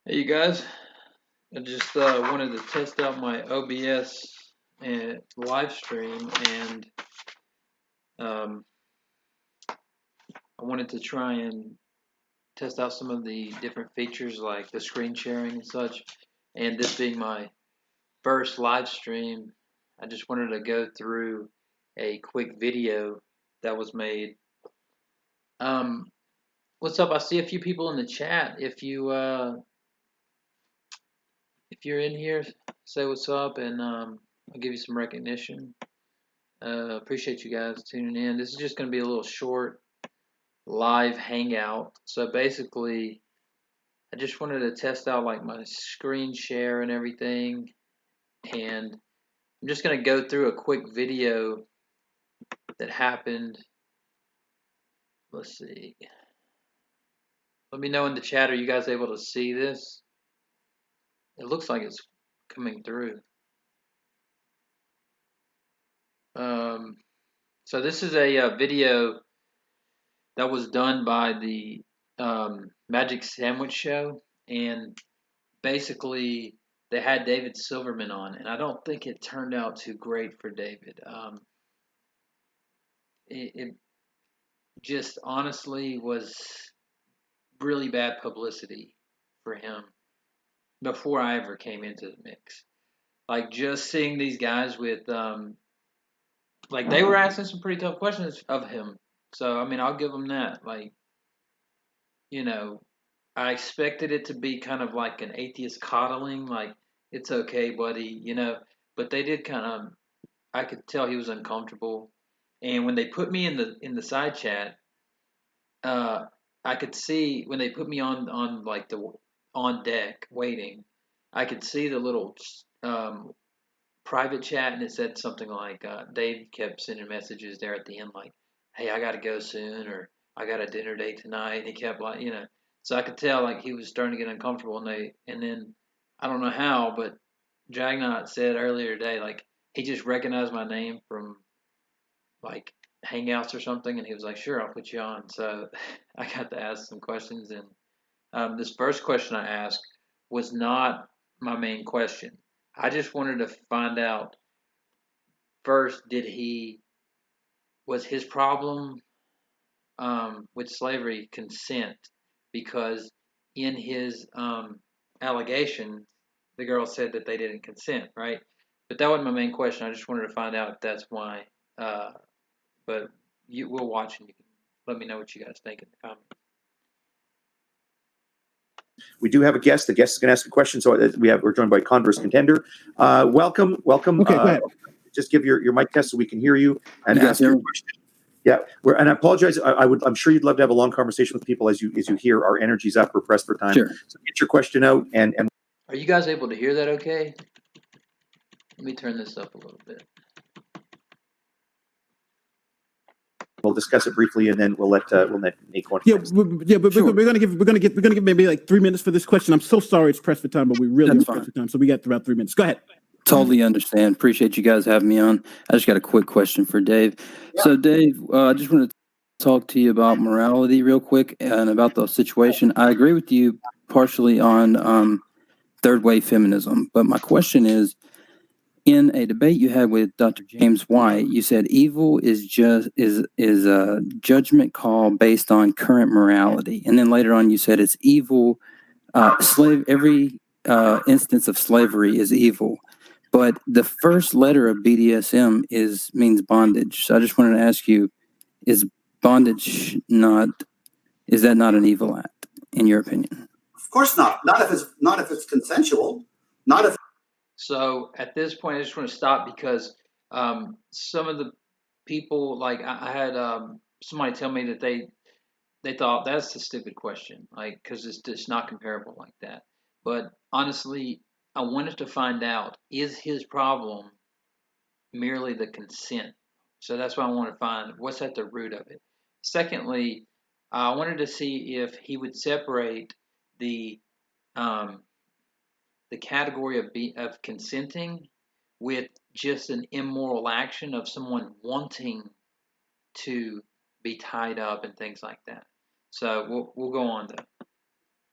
Hey, you guys. I just wanted to test out my OBS and live stream, and um, I wanted to try and test out some of the different features like the screen sharing and such. And this being my first live stream, I just wanted to go through a quick video that was made. Um, what's up? I see a few people in the chat. If you're in here, say what's up, and I'll give you some recognition. Appreciate you guys tuning in. This is just going to be a little short live hangout. So basically, I just wanted to test out like my screen share and everything. And I'm just going to go through a quick video that happened. Let's see. Let me know in the chat. Are you guys able to see this? It looks like it's coming through. So this is a video that was done by the Magic Sandwich Show, and basically they had David Silverman on, and I don't think it turned out too great for David. It just honestly was really bad publicity for him before I ever came into the mix. Like just seeing these guys with like they were asking some pretty tough questions of him. So I mean, I'll give them that. Like, you know, I expected it to be kind of like an atheist coddling, like it's okay, buddy, But they did kind of. I could tell he was uncomfortable, and when they put me in the side chat, uh, I could see when they put me on like the on deck waiting, I could see the little um, private chat, and it said something like Dave kept sending messages there at the end, like, "Hey, I got to go soon," or "I got a dinner date tonight." And he kept like. So I could tell like he was starting to get uncomfortable, and then I don't know how, but Jagnot said earlier today like he just recognized my name from like Hangouts or something, and he was like, "Sure, I'll put you on." So I got to ask some questions, and this first question I asked was not my main question. I just wanted to find out first, was his problem with slavery consent? Because in his allegation, the girl said that they didn't consent, right? But that wasn't my main question. I just wanted to find out if that's why. Uh, but we'll watch, and you can let me know what you guys think in the comments. We do have a guest. The guest is going to ask a question. So we're joined by Converse Contender. Welcome. Okay, go ahead. Just give your mic test so we can hear you and ask your question. Yeah, and I apologize. I'm sure you'd love to have a long conversation with people as you hear our energy's up. We're pressed for time. Sure. So get your question out. And Are you guys able to hear that? Okay. Let me turn this up a little bit. we'll discuss it briefly, and then we'll let Nate go on. But sure. we're gonna give maybe like 3 minutes for this question. I'm so sorry it's pressed for time, but we really pressed for time, so we got about 3 minutes. Go ahead. Totally understand. Appreciate you guys having me on. I just got a quick question for Dave. Yeah. So Dave, I just want to talk to you about morality real quick and about the situation. I agree with you partially on third wave feminism, but my question is, in a debate you had with Dr. James White, you said evil is a judgment call based on current morality, and then later on you said it's evil. Every instance of slavery is evil, but the first letter of BDSM means bondage. So I just wanted to ask you: is bondage not an evil act in your opinion? Of course not. Not if it's consensual. Not if. So at this point, I just want to stop because some of the people, like I had somebody tell me that they thought that's a stupid question, like because it's just not comparable like that. But honestly, I wanted to find out, is his problem merely the consent? So that's why I want to find what's at the root of it. Secondly, I wanted to see if he would separate the category of consenting with just an immoral action of someone wanting to be tied up and things like that. So we'll go on though.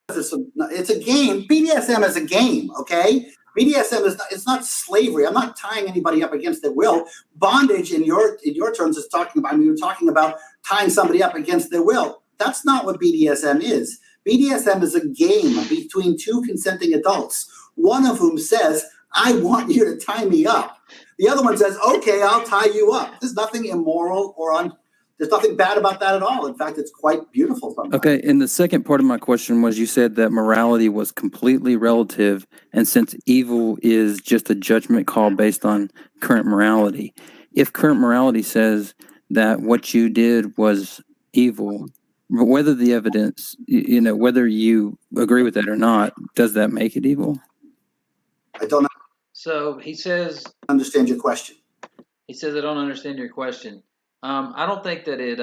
It's a game. BDSM is a game, okay? BDSM is not, it's not slavery. I'm not tying anybody up against their will. Bondage in your terms is talking about, I mean, you're talking about tying somebody up against their will. That's not what BDSM is. BDSM is a game between two consenting adults, one of whom says, I want you to tie me up. The other one says, okay, I'll tie you up. There's nothing immoral there's nothing bad about that at all. In fact, it's quite beautiful sometimes. Okay, and the second part of my question was, you said that morality was completely relative, and since evil is just a judgment call based on current morality, if current morality says that what you did was evil, whether the evidence, whether you agree with that or not, does that make it evil? I don't So he says, understand your question. I don't understand your question. I don't think that it,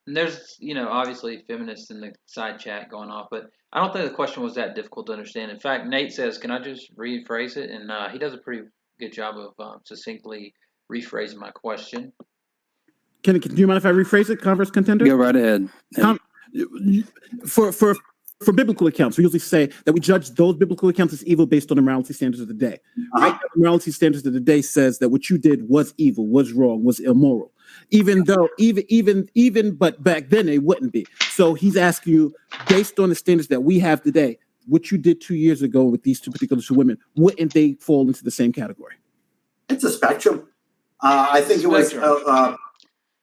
there's, obviously feminists in the side chat going off, but I don't think the question was that difficult to understand. In fact, Nate says, can I just rephrase it? And he does a pretty good job of succinctly rephrasing my question. Do you mind if I rephrase it, Converse Contender? Go right ahead. For biblical accounts, we usually say that we judge those biblical accounts as evil based on the morality standards of the day. Right now, the morality standards of the day says that what you did was evil, was wrong, was immoral. But back then it wouldn't be. So he's asking you, based on the standards that we have today, what you did 2 years ago with these two women, wouldn't they fall into the same category? It's a spectrum. I think it was.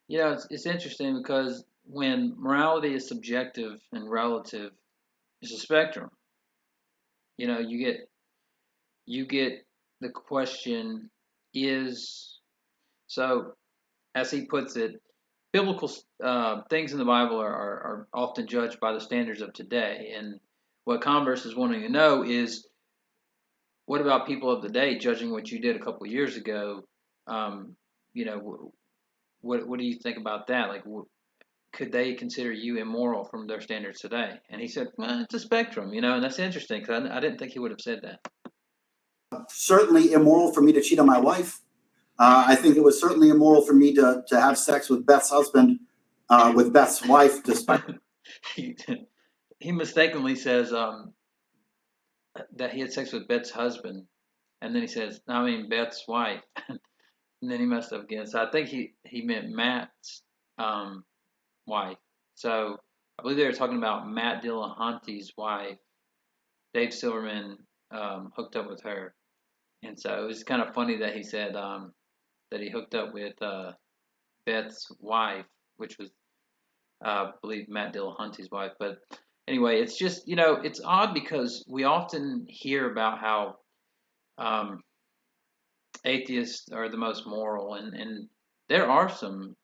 It's interesting because when morality is subjective and relative, it's a spectrum. You get the question is, so as he puts it, biblical things in the Bible are often judged by the standards of today. And what Converse is wanting to know is, what about people of the day judging what you did a couple of years ago? What do you think about that? Like, could they consider you immoral from their standards today? And he said, well, it's a spectrum, and that's interesting because I didn't think he would have said that. Certainly immoral for me to cheat on my wife. I think it was certainly immoral for me to have sex with Beth's husband, with Beth's wife, despite. He mistakenly says that he had sex with Beth's husband, and then he says, Beth's wife. And then he messed up again. So I think he meant Matt's wife. So I believe they were talking about Matt Dillahunty's wife. Dave Silverman hooked up with her. And so it was kind of funny that he said that he hooked up with Beth's wife, which was, I believe, Matt Dillahunty's wife. But anyway, it's just, it's odd because we often hear about how atheists are the most moral, and there are some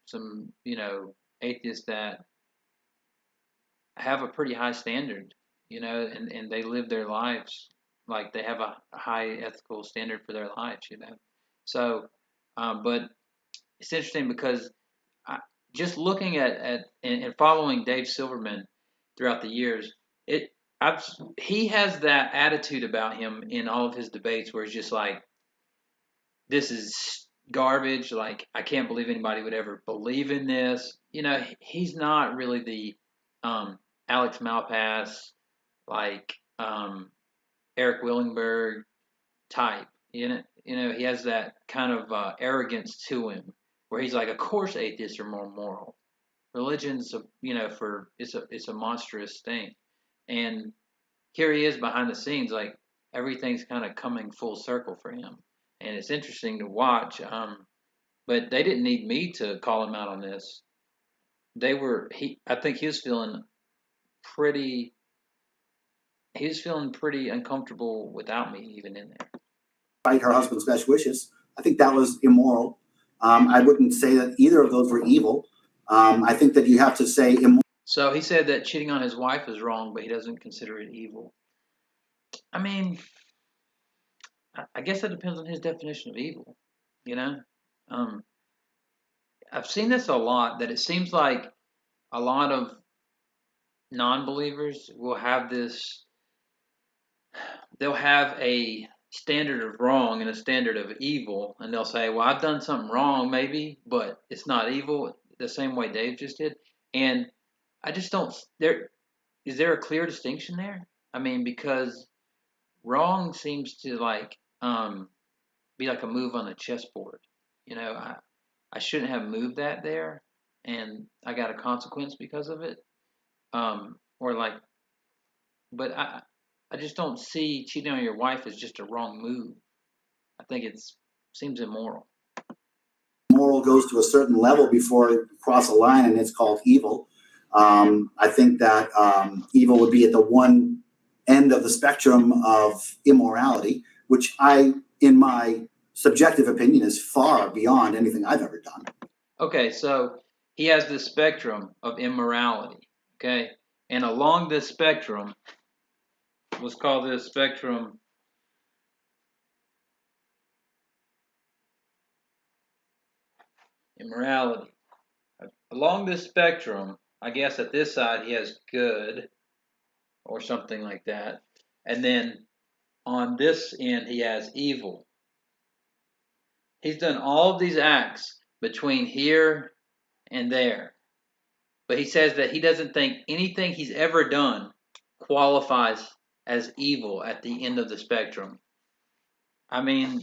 atheists that have a pretty high standard, and they live their lives like they have a high ethical standard for their lives, So, but it's interesting because just looking at and following Dave Silverman throughout the years, he has that attitude about him in all of his debates where he's just like, this is garbage. Like, I can't believe anybody would ever believe in this. He's not really the Alex Malpass, like Eric Willingberg type. He has that kind of arrogance to him, where he's like, of course atheists are more moral. Religion's it's a monstrous thing, and here he is behind the scenes, like everything's kind of coming full circle for him. And it's interesting to watch. But they didn't need me to call him out on this. I think he was feeling pretty uncomfortable without me even in there. Despite her husband's best wishes, I think that was immoral. I wouldn't say that either of those were evil. I think that you have to say immoral. So he said that cheating on his wife is wrong, but he doesn't consider it evil. I guess that depends on his definition of evil, I've seen this a lot, that it seems like a lot of non-believers will have they'll have a standard of wrong and a standard of evil, and they'll say, well, I've done something wrong maybe, but it's not evil, the same way Dave just did. And I just don't, is there a clear distinction there? I mean, because wrong seems to be like a move on the chessboard. I shouldn't have moved that there, and I got a consequence because of it. Or like, but I just don't see cheating on your wife as just a wrong move. I think seems immoral. Moral goes to a certain level before it crosses a line, and it's called evil. I think that evil would be at the one end of the spectrum of immorality, which in my subjective opinion, is far beyond anything I've ever done. Okay, so he has this spectrum of immorality, okay? And along this spectrum, let's call this spectrum immorality. Along this spectrum, I guess at this side he has good or something like that. And then on this end he has evil. He's done all of these acts between here and there. But he says that he doesn't think anything he's ever done qualifies as evil at the end of the spectrum. I mean,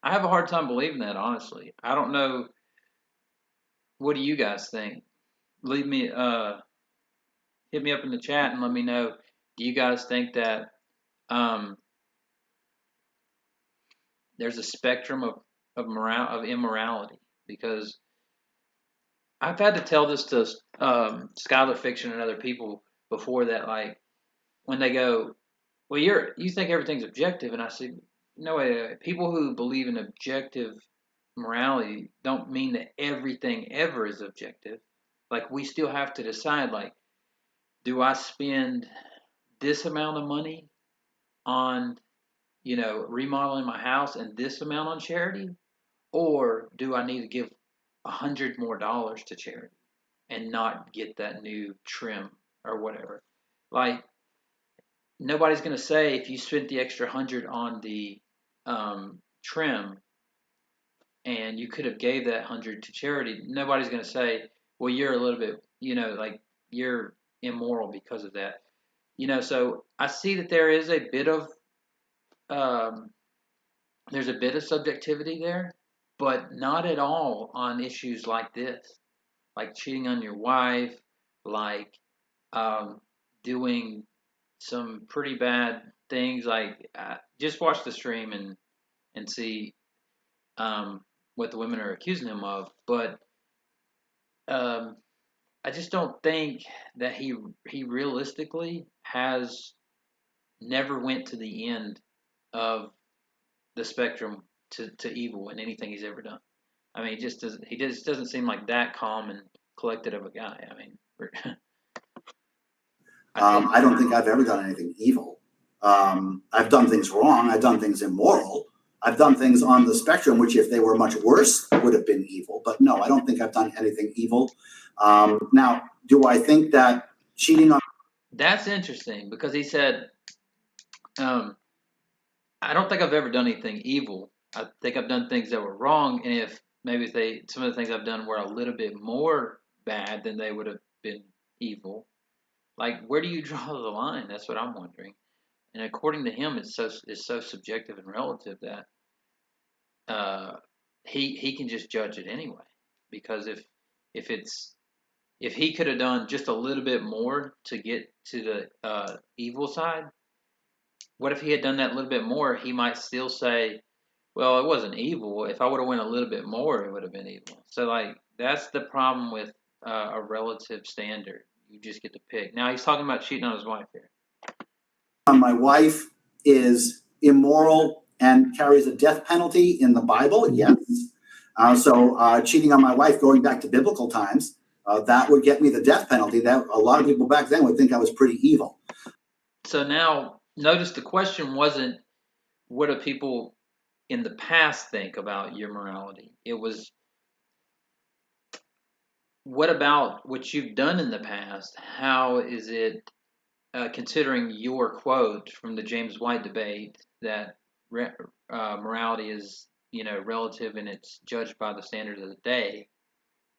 I have a hard time believing that, honestly. I don't know. What do you guys think? Leave me, hit me up in the chat and let me know. Do you guys think that there's a spectrum of immorality? Because I've had to tell this to Scholar Fiction and other people before that, like when they go, "Well, you think everything's objective," and I say, "No way. People who believe in objective morality don't mean that everything ever is objective. Like we still have to decide, like, do I spend this amount of money on, remodeling my house and this amount on charity, or do I need to give $100 more to charity and not get that new trim or whatever?" Like nobody's going to say if you spent the extra 100 on the trim and you could have gave that 100 to charity. Nobody's going to say, well, you're a little bit, like you're immoral because of that. So I see that there is a bit of there's a bit of subjectivity there, but not at all on issues like this, like cheating on your wife, like doing some pretty bad things. Like just watch the stream and see what the women are accusing him of. But I just don't think that he realistically has never went to the end of the spectrum to evil in anything he's ever done. I mean, he just doesn't seem like that calm and collected of a guy. I mean, I don't think I've ever done anything evil. I've done things wrong. I've done things immoral. I've done things on the spectrum, which if they were much worse would have been evil. But no, I don't think I've done anything evil. Now, do I think that cheating on... That's interesting because he said, I don't think I've ever done anything evil. I think I've done things that were wrong. And if maybe some of the things I've done were a little bit more bad, then they would have been evil. Like, where do you draw the line? That's what I'm wondering. And according to him, it's so subjective and relative that he can just judge it anyway. Because if he could have done just a little bit more to get to the evil side, what if he had done that a little bit more? He might still say, well, it wasn't evil. If I would have went a little bit more, it would have been evil. So, like, that's the problem with a relative standard. You just get to pick. Now, he's talking about cheating on his wife here. My wife is immoral and carries a death penalty in the Bible, yes. So cheating on my wife, going back to biblical times, that would get me the death penalty. That a lot of people back then would think I was pretty evil. So now, notice the question wasn't, what do people in the past think about your morality? It was, what about what you've done in the past? How is it, considering your quote from the James White debate that morality is, relative and it's judged by the standards of the day?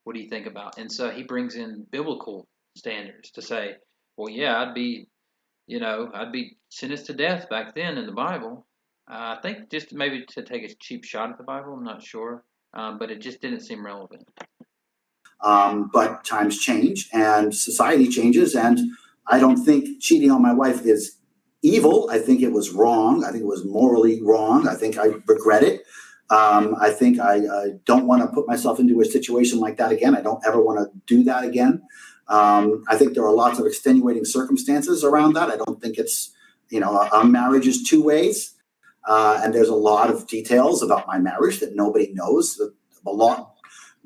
What do you think about? And so he brings in biblical standards to say, well, yeah, I'd be I'd be sentenced to death back then in the Bible. I think just maybe to take a cheap shot at the Bible. I'm not sure, but it just didn't seem relevant. But times change and society changes, and I don't think cheating on my wife is evil. I think it was wrong. I think it was morally wrong. I think I regret it. I think I don't want to put myself into a situation like that again. I don't ever want to do that again. I think there are lots of extenuating circumstances around that. I don't think it's, a marriage is two ways. And there's a lot of details about my marriage that nobody knows, a lot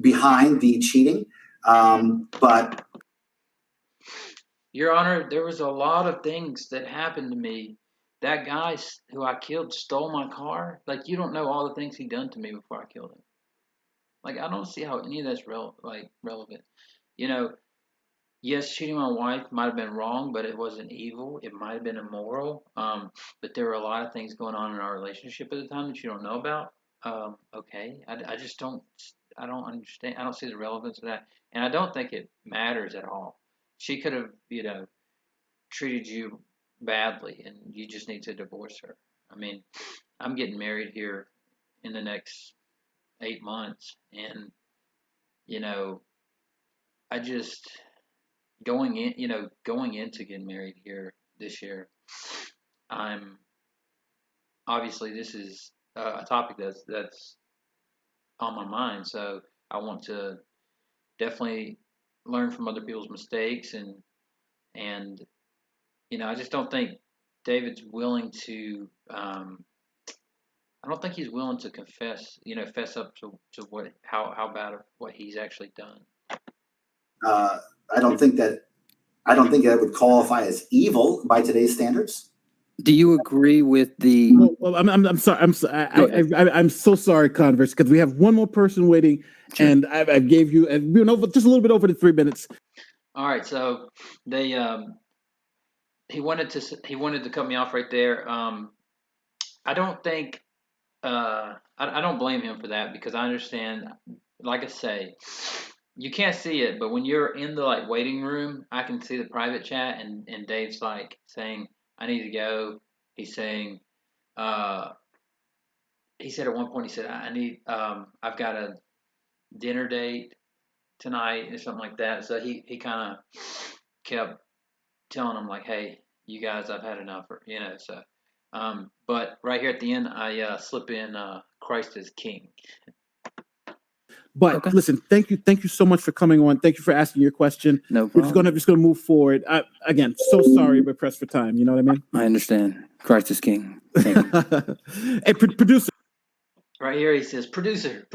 behind the cheating. But Your Honor, there was a lot of things that happened to me. That guy who I killed stole my car. Like, you don't know all the things he done to me before I killed him. Like, I don't see how any of that's relevant. Yes, cheating on my wife might have been wrong, but it wasn't evil. It might have been immoral. But there were a lot of things going on in our relationship at the time that you don't know about. Okay, I just don't. I don't understand. I don't see the relevance of that, and I don't think it matters at all. She could have, treated you badly, and you just need to divorce her. I mean, I'm getting married here in the next 8 months, and I just going into getting married here this year, I'm obviously this is a topic that's on my mind. So I want to definitely learn from other people's mistakes, and I just don't think David's willing to. I don't think he's willing to fess up to how bad of what he's actually done. I don't think that would qualify as evil by today's standards. Do you agree with the? Well, I'm sorry. I'm so sorry, Converse, because we have one more person waiting, Sure. and I gave you, and we went over just a little bit over the 3 minutes. All right, so they he wanted to cut me off right there. I don't think I don't blame him for that, because I understand. Like I say, you can't see it, but when you're in the waiting room, I can see the private chat, and Dave's saying, "I need to go." He's saying, he said at one point, he said, "I need, I've got a dinner date tonight," or something like that. So he kind of kept telling him "Hey, you guys, I've had enough," So, but right here at the end, I slip in Christ is King. But Okay. listen, thank you so much for coming on. Thank you for asking your question. No We're problem. just gonna move forward. Again, so sorry, but pressed for time. You know what I mean? I understand. Christ is King. Thank you. Hey, producer. Right here, he says, "Producer."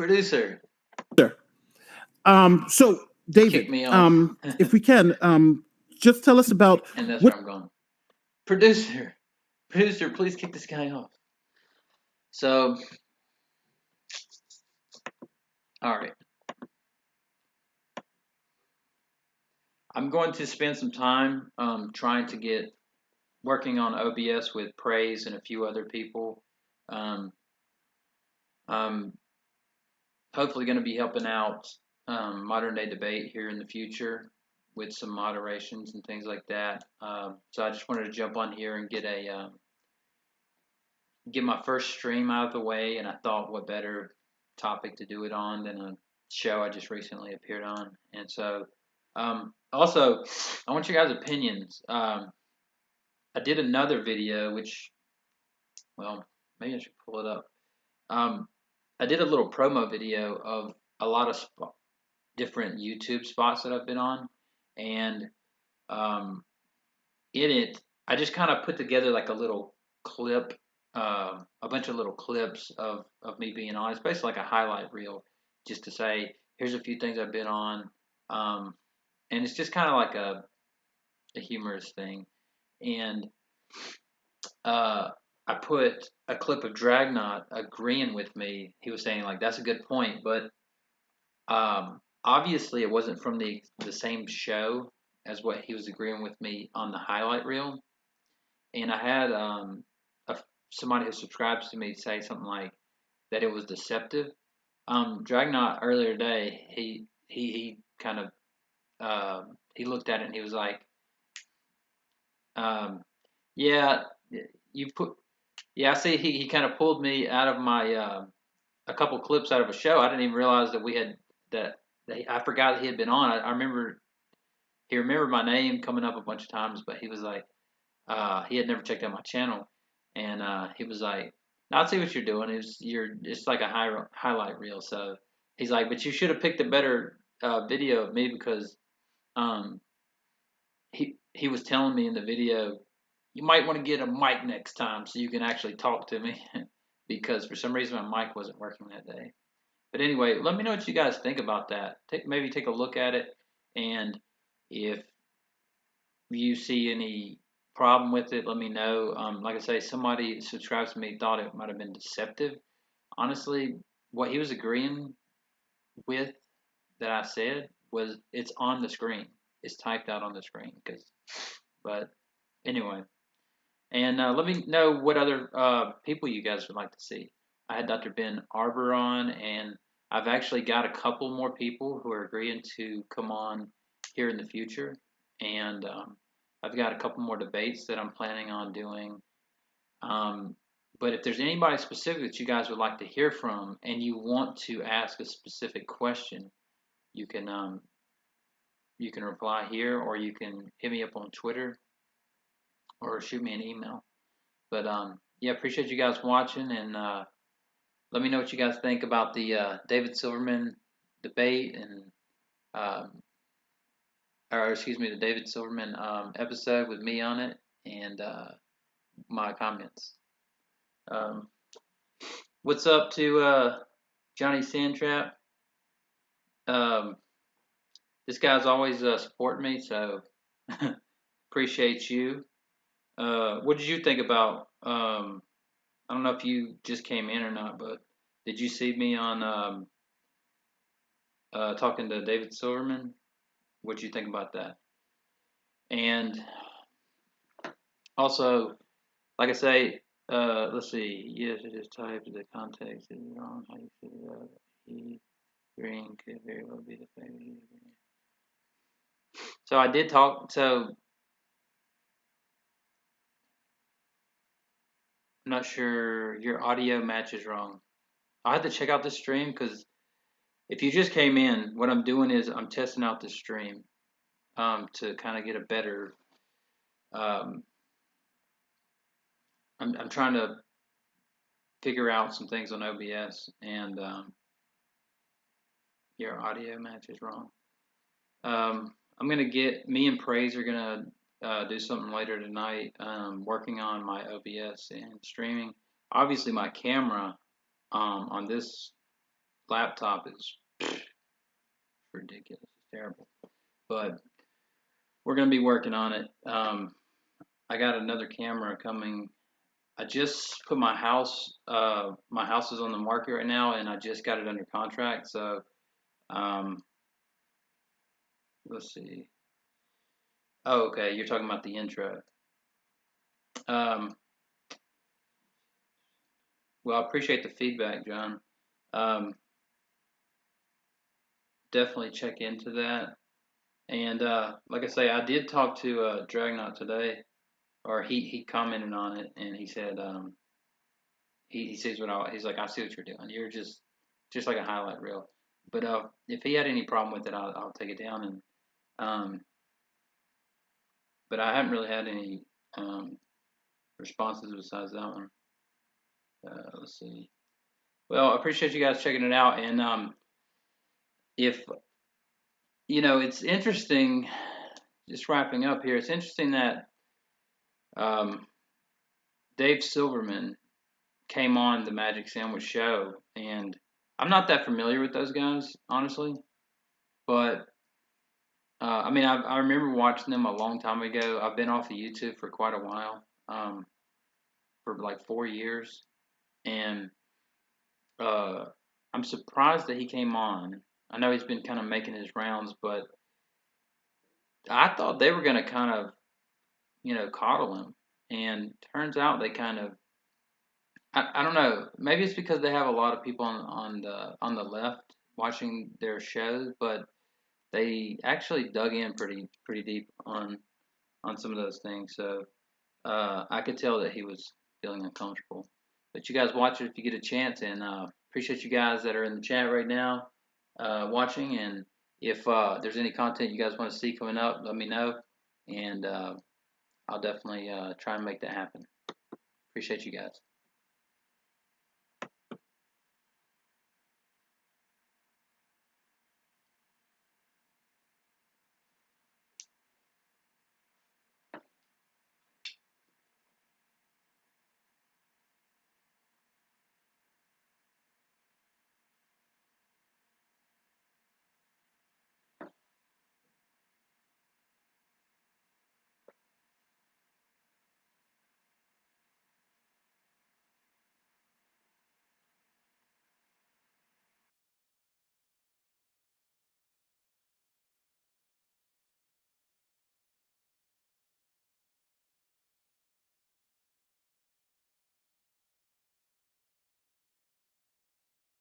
So David, Kick me off. if we can, just tell us about And that's where I'm going. Producer, please kick this guy off. So, all right. I'm going to spend some time trying to get working on OBS with Praise and a few other people. I'm hopefully going to be helping out Modern Day Debate here in the future with some moderations and things like that. So I just wanted to jump on here and get my first stream out of the way, and I thought what better topic to do it on than a show I just recently appeared on. And so also, I want your guys' opinions. I did another video, which, well, maybe I should pull it up. I did a little promo video of a lot of different YouTube spots that I've been on, and in it, I just kind of put together a little clip, a bunch of little clips of me being on. It's basically like a highlight reel, just to say, here's a few things I've been on, and it's just kind of like a humorous thing. And I put a clip of Dragnot agreeing with me. He was saying that's a good point, but obviously it wasn't from the same show as what he was agreeing with me on the highlight reel. And I had somebody who subscribes to me say something like that it was deceptive. Dragnot earlier today, he kind of he looked at it and he was like, Yeah, you put. Yeah, I see. He kind of pulled me out of my a couple clips out of a show. I didn't even realize that we had that. I forgot that he had been on. I remember he remembered my name coming up a bunch of times, but he was like, he had never checked out my channel, and he was like, "No, I see what you're doing. It's like a highlight reel." So he's like, "But you should have picked a better video of me because um, he was telling me in the video, you might want to get a mic next time so you can actually talk to me because for some reason my mic wasn't working that day." But anyway, let me know what you guys think about that. Maybe take a look at it, and if you see any problem with it, let me know. Like I say, somebody subscribes to me thought it might have been deceptive. Honestly, what he was agreeing with that I said was it's on the screen. It's typed out on the screen. But anyway, and let me know what other people you guys would like to see. I had Dr. Ben Arbor on, and I've actually got a couple more people who are agreeing to come on here in the future. And I've got a couple more debates that I'm planning on doing. But if there's anybody specific that you guys would like to hear from, and you want to ask a specific question, you can reply here, or you can hit me up on Twitter, or shoot me an email. But yeah, appreciate you guys watching, and let me know what you guys think about the David Silverman debate, and or excuse me, the David Silverman episode with me on it, and my comments. What's up to Johnny Sandtrap? This guy's always supporting me, so appreciate you. What did you think about? I don't know if you just came in or not, but did you see me on talking to David Silverman? What did you think about that? And also, like I say, let's see. Yes, it is typed. The context is wrong. How you figure out he green could very well be the favorite. So I did talk. So I'm not sure your audio matches wrong. I had to check out this stream because if you just came in, what I'm doing is I'm testing out this stream to kind of get a better. I'm trying to figure out some things on OBS, and your audio match is wrong. I'm gonna get me and Praise are gonna do something later tonight. Working on my OBS and streaming. Obviously, my camera on this laptop is ridiculous. It's terrible, but we're gonna be working on it. I got another camera coming. I just put my house. My house is on the market right now, and I just got it under contract. So, let's see. Oh, okay. You're talking about the intro. Well, I appreciate the feedback, John. Definitely check into that. And like I say, I did talk to Dragnaut today, or he commented on it, and he said he sees he's like, I see what you're doing. You're just like a highlight reel. But if he had any problem with it, I'll take it down. And but I haven't really had any responses besides that one. Let's see. Well, I appreciate you guys checking it out. And if it's interesting. Just wrapping up here, it's interesting that Dave Silverman came on the Magic Sandwich Show, and I'm not that familiar with those guys, honestly. But I mean, I remember watching them a long time ago. I've been off of YouTube for quite a while, for like 4 years, and I'm surprised that he came on. I know he's been kind of making his rounds, but I thought they were going to kind of, coddle him, and turns out they kind of. I don't know. Maybe it's because they have a lot of people on the left watching their shows, but they actually dug in pretty deep on some of those things. So I could tell that he was feeling uncomfortable. But you guys watch it if you get a chance, and appreciate you guys that are in the chat right now watching. And if there's any content you guys want to see coming up, let me know, and I'll definitely try and make that happen. Appreciate you guys.